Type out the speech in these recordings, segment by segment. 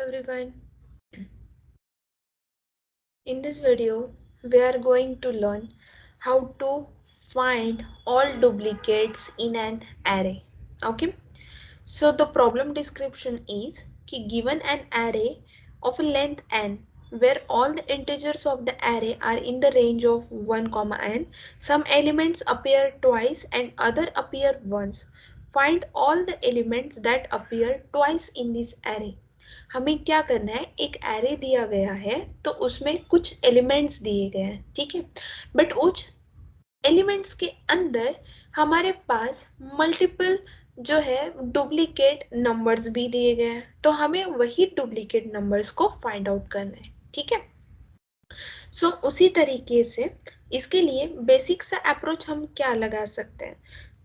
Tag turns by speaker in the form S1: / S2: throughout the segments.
S1: everyone. In this video, we are going to learn how to find all duplicates in an array. Okay. So the problem description is कि given an array of a length n where all the integers of the array are in the range of 1, n, some elements appear twice and other appear once. Find all the elements that appear twice in this array. हमें क्या करना है, एक array दिया गया है तो उसमें कुछ एलिमेंट्स दिए गए हैं, ठीक है, बट उस एलिमेंट्स के अंदर हमारे पास मल्टीपल जो है डुप्लीकेट नंबर्स भी दिए गए हैं, तो हमें वही डुप्लीकेट नंबर्स को फाइंड आउट करना है, ठीक है। सो उसी तरीके से इसके लिए बेसिक सा अप्रोच हम क्या लगा सकते हैं,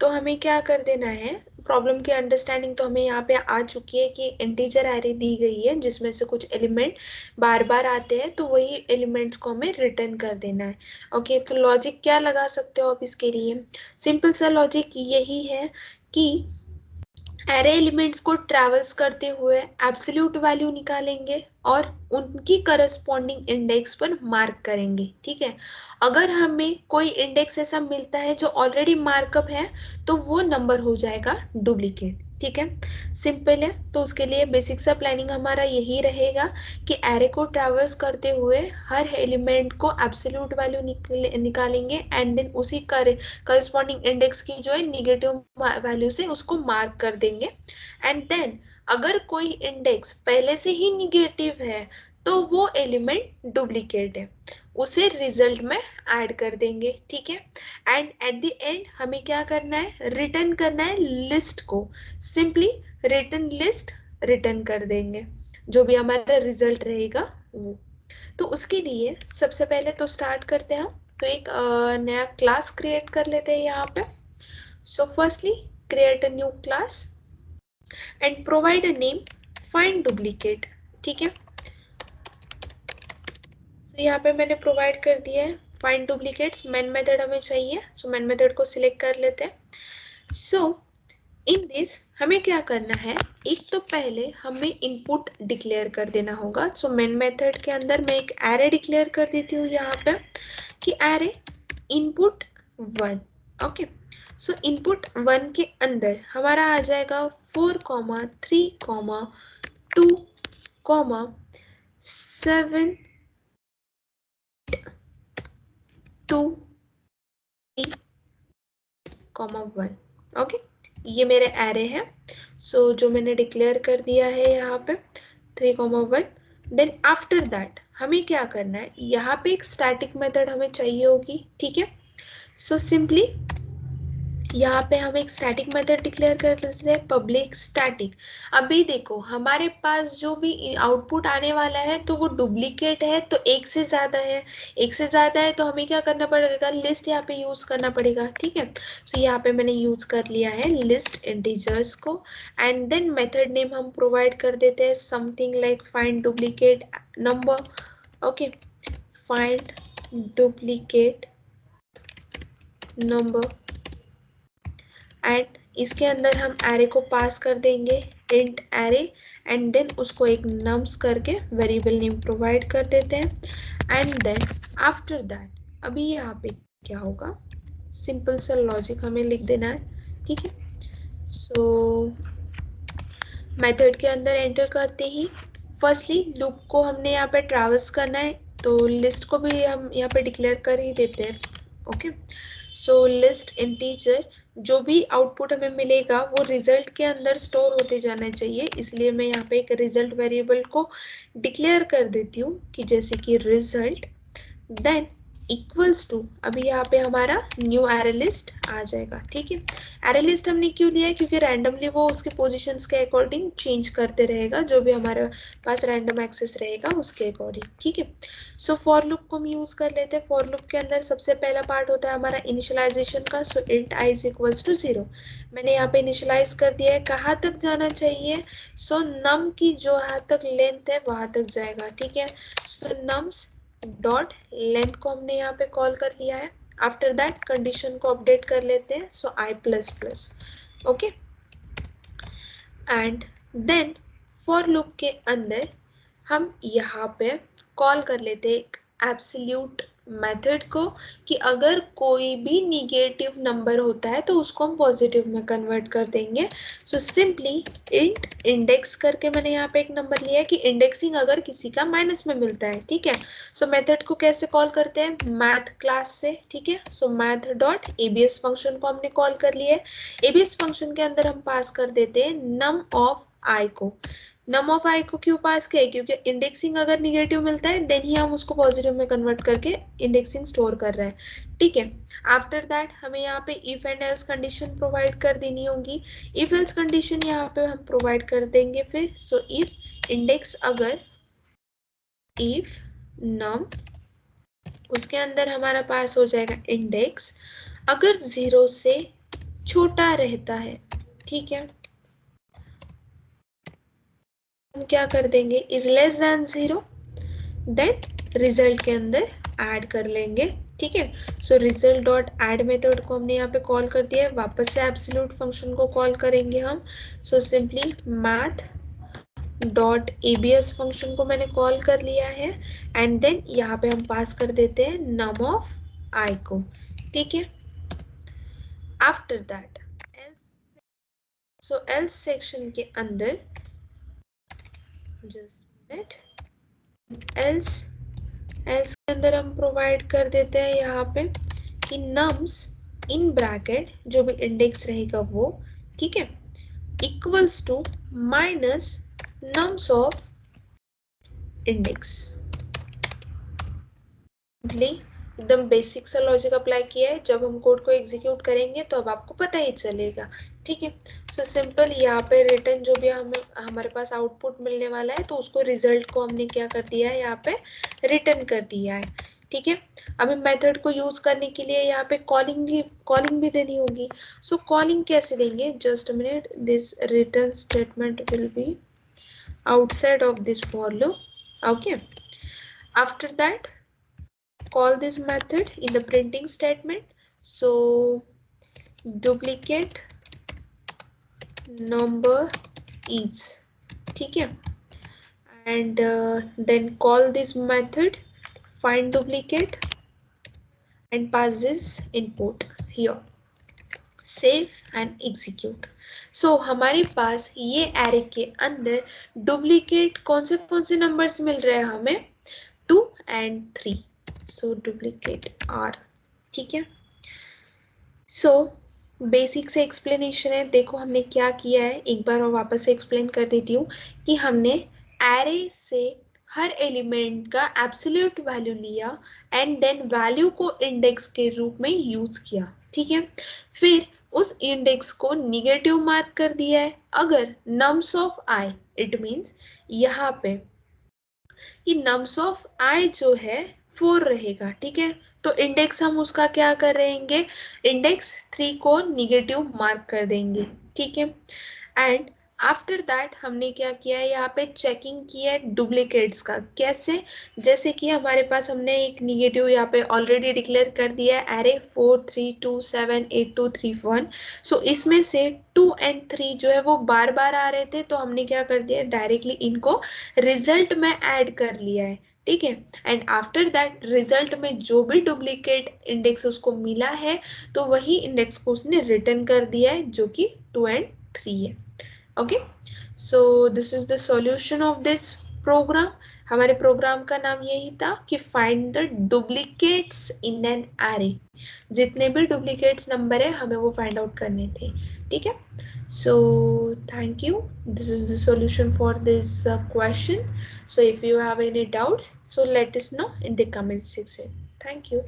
S1: तो हमें क्या कर देना है, प्रॉब्लम की अंडरस्टैंडिंग तो हमें यहाँ पे आ चुकी है कि इंटीजर एरे दी गई है जिसमें से कुछ एलिमेंट बार बार आते हैं, तो वही एलिमेंट्स को हमें रिटर्न कर देना है। ओके, तो लॉजिक क्या लगा सकते हो आप इसके लिए, सिंपल सा लॉजिक यही है कि एरे एलिमेंट्स को ट्रैवर्स करते हुए एब्सोल्यूट वैल्यू निकालेंगे और उनकी करस्पॉन्डिंग इंडेक्स पर मार्क करेंगे, ठीक है। अगर हमें कोई इंडेक्स ऐसा मिलता है जो ऑलरेडी मार्कअप है तो वो नंबर हो जाएगा डुप्लीकेट, ठीक है, सिंपल है। तो उसके लिए बेसिक सा प्लानिंग हमारा यही रहेगा कि एरे को ट्रैवर्स करते हुए हर एलिमेंट को एब्सोल्यूट वैल्यू निकालेंगे एंड देन उसी करस्पॉन्डिंग इंडेक्स की जो है निगेटिव वैल्यू से उसको मार्क कर देंगे एंड देन अगर कोई इंडेक्स पहले से ही निगेटिव है तो वो एलिमेंट डुप्लीकेट है, उसे रिजल्ट में ऐड कर देंगे, ठीक है। एंड एट द एंड हमें क्या करना है, रिटर्न करना है लिस्ट को, सिंपली रिटर्न लिस्ट रिटर्न कर देंगे जो भी हमारा रिजल्ट रहेगा वो। तो उसके लिए सबसे पहले तो स्टार्ट करते हैं हम, तो एक नया क्लास क्रिएट कर लेते हैं यहाँ पे। So firstly create a new class and provide a name find duplicate, ठीक है। तो यहाँ पे मैंने प्रोवाइड कर दिया है फाइंड डुप्लीकेट्स, मेन मेथड हमें चाहिए, सो मेन मेथड को सिलेक्ट कर लेते हैं। सो इन दिस हमें क्या करना है, एक तो पहले हमें इनपुट डिक्लेयर कर देना होगा। सो मेन मेथड के अंदर मैं एक एरे डिक्लेयर कर देती हूँ यहाँ पे कि एरे इनपुट 1, ओके। सो इनपुट 1 के अंदर हमारा आ जाएगा 4, 3, 2, 7, 2, 3, 1, ओके। ये मेरे एरे हैं, सो जो मैंने डिक्लेयर कर दिया है यहाँ पे 3, 1। देन आफ्टर दैट हमें क्या करना है, यहाँ पे एक स्टैटिक मेथड हमें चाहिए होगी, ठीक है। सो सिंपली यहाँ पे हम एक स्टैटिक मेथड डिक्लेयर कर देते हैं पब्लिक स्टैटिक। अभी देखो हमारे पास जो भी आउटपुट आने वाला है तो वो डुप्लीकेट है, तो एक से ज्यादा है, एक से ज्यादा है तो हमें क्या करना पड़ेगा, लिस्ट यहाँ पे यूज करना पड़ेगा, ठीक है। सो यहाँ पे मैंने यूज कर लिया है लिस्ट इंटीजर्स को एंड देन मेथड नेम हम प्रोवाइड कर देते हैं something like find duplicate number, okay, find duplicate number and इसके अंदर हम एरे को पास कर देंगे इंट एरे एंड देन उसको एक नम्स करके वेरिएबल नेम प्रोवाइड कर देते हैं एंड देन आफ्टर दैट अभी यहाँ पे क्या होगा, सिंपल सा लॉजिक हमें लिख देना है, ठीक है। सो मेथड के अंदर एंटर करते ही फर्स्टली लूप को हमने यहाँ पे ट्रैवर्स करना है, तो लिस्ट को भी हम यहाँ पे डिक्लेयर कर ही देते हैं, ओके। सो लिस्ट इंटीजर जो भी आउटपुट हमें मिलेगा वो रिजल्ट के अंदर स्टोर होते जाना चाहिए, इसलिए मैं यहाँ पे एक रिजल्ट वेरिएबल को डिक्लेयर कर देती हूँ कि जैसे कि रिजल्ट देन इक्वल्स टू, अभी यहाँ पे हमारा न्यू एरे लिस्ट आ जाएगा, ठीक है। एरे लिस्ट हमने क्यों लिया है, क्योंकि रैंडमली वो उसके पोजीशंस के अकॉर्डिंग चेंज करते रहेगा, जो भी हमारे पास रैंडम एक्सेस रहेगा उसके अकॉर्डिंग, ठीक है। सो फॉर लूप को हम यूज कर लेते हैं। फॉर लूप के अंदर सबसे पहला पार्ट होता है हमारा इनिशियलाइजेशन का, so int i is equals to 0। मैंने यहाँ पे इनिशियलाइज कर दिया है, कहाँ तक जाना चाहिए, सो नम की जो यहाँ तक लेंथ है वहां तक जाएगा, ठीक है। सो नम्स डॉट लेंथ को हमने यहाँ पे कॉल कर लिया है। आफ्टर दैट कंडीशन को अपडेट कर लेते हैं, so i plus plus, okay. And then for loop के अंदर हम यहाँ पे कॉल कर लेते हैं एब्सोल्यूट मेथड को कि अगर कोई भी निगेटिव नंबर होता है तो उसको हम पॉजिटिव में कन्वर्ट कर देंगे। सो सिंपली इंट इंडेक्स करके मैंने यहाँ पे एक नंबर लिया है कि इंडेक्सिंग अगर किसी का माइनस में मिलता है, ठीक है। सो मेथड को कैसे कॉल करते हैं, मैथ क्लास से, ठीक है। सो मैथ डॉट एबीएस फंक्शन को हमने कॉल कर लिया है। एबीएस फंक्शन के अंदर हम पास कर देते हैं नम ऑफ आई को। नम ऑफ आई को क्यों पास किया है, क्योंकि इंडेक्सिंग अगर निगेटिव मिलता है देन ही हम उसको पॉजिटिव में कन्वर्ट करके इंडेक्सिंग स्टोर कर रहे हैं, ठीक है। आफ्टर दैट हमें यहाँ पे if and else condition provide कर देनी होगी। इफ एल्स कंडीशन यहाँ पे हम प्रोवाइड कर देंगे फिर। सो इफ इंडेक्स अगर इफ नम, उसके अंदर हमारा पास हो जाएगा इंडेक्स अगर 0 से छोटा रहता है, ठीक है। हम क्या कर देंगे, is less than 0, then result के अंदर ऐड कर लेंगे, ठीक है। So result dot add method को हमने यहाँ पे कॉल कर दिया है। वापस से एब्सोल्यूट फंक्शन को कॉल करेंगे हम। So simply math dot ABS function को मैंने कॉल कर लिया है एंड देन यहाँ पे हम पास कर देते हैं नम ऑफ आई को, ठीक है। आफ्टर दैट एल्स सेक्शन के अंदर जस्ट मिनट, एल्स के अंदर हम प्रोवाइड कर देते हैं यहाँ पे कि नम्स इन ब्रैकेट जो भी इंडेक्स रहेगा वो, ठीक है, equals to minus nums of index. एकदम बेसिक सा लॉजिक अप्लाई किया है। जब हम कोड को एग्जीक्यूट करेंगे तो अब आपको पता ही चलेगा, ठीक है। सो सिंपल यहाँ पे रिटर्न जो भी हमारे पास आउटपुट मिलने वाला है तो उसको रिजल्ट को हमने क्या कर दिया है, यहाँ पे रिटर्न कर दिया है, ठीक है। अभी मेथड को यूज करने के लिए यहाँ पे कॉलिंग भी देनी होगी। सो कॉलिंग कैसे देंगे, just minute, this return statement will be outside of this for loop, okay. After that call this method in the printing statement. So duplicate number is, ठीक है, and then call this method find duplicate and pass this input here, save and execute. So हमारे पास ये array के अंदर duplicate कौन से numbers मिल रहे हैं हमें, 2 and 3. So duplicate R, ठीक है। सो बेसिक से एक्सप्लेनेशन है। देखो हमने क्या किया है, एक बार और वापस से एक्सप्लेन कर देती हूँ कि हमने एरे से हर एलिमेंट का एब्सोल्यूट वैल्यू लिया एंड देन वैल्यू को इंडेक्स के रूप में यूज किया, ठीक है। फिर उस इंडेक्स को निगेटिव मार्क कर दिया है अगर nums of I, it means यहाँ पे कि नम्स ऑफ आई जो है 4 रहेगा, ठीक है। तो इंडेक्स हम उसका क्या करेंगे, इंडेक्स 3 को निगेटिव मार्क कर देंगे, ठीक है। एंड आफ्टर दैट हमने क्या किया है, यहाँ पे चेकिंग की है डुप्लीकेट्स का। कैसे, जैसे कि हमारे पास हमने एक निगेटिव यहाँ पे ऑलरेडी डिक्लेयर कर दिया है, एरे 4 3 2 7 8 2 3 1। सो इसमें से 2 एंड 3 जो है वो बार बार आ रहे थे तो हमने क्या कर दिया, डायरेक्टली इनको रिजल्ट में ऐड कर लिया है, ठीक है। एंड आफ्टर दैट रिजल्ट में जो भी डुप्लीकेट इंडेक्स उसको मिला है तो वही इंडेक्स को उसने रिटर्न कर दिया है जो कि 2 एंड 3 है, okay. So this is the solution of this program. हमारे प्रोग्राम का नाम यही था कि find the duplicates in an array. जितने भी डुप्लीकेट्स नंबर है हमें वो फाइंड आउट करने थे, ठीक है। So thank you, this is the solution for this question. So if you have any doubts, so let us know in the comment section. Thank you.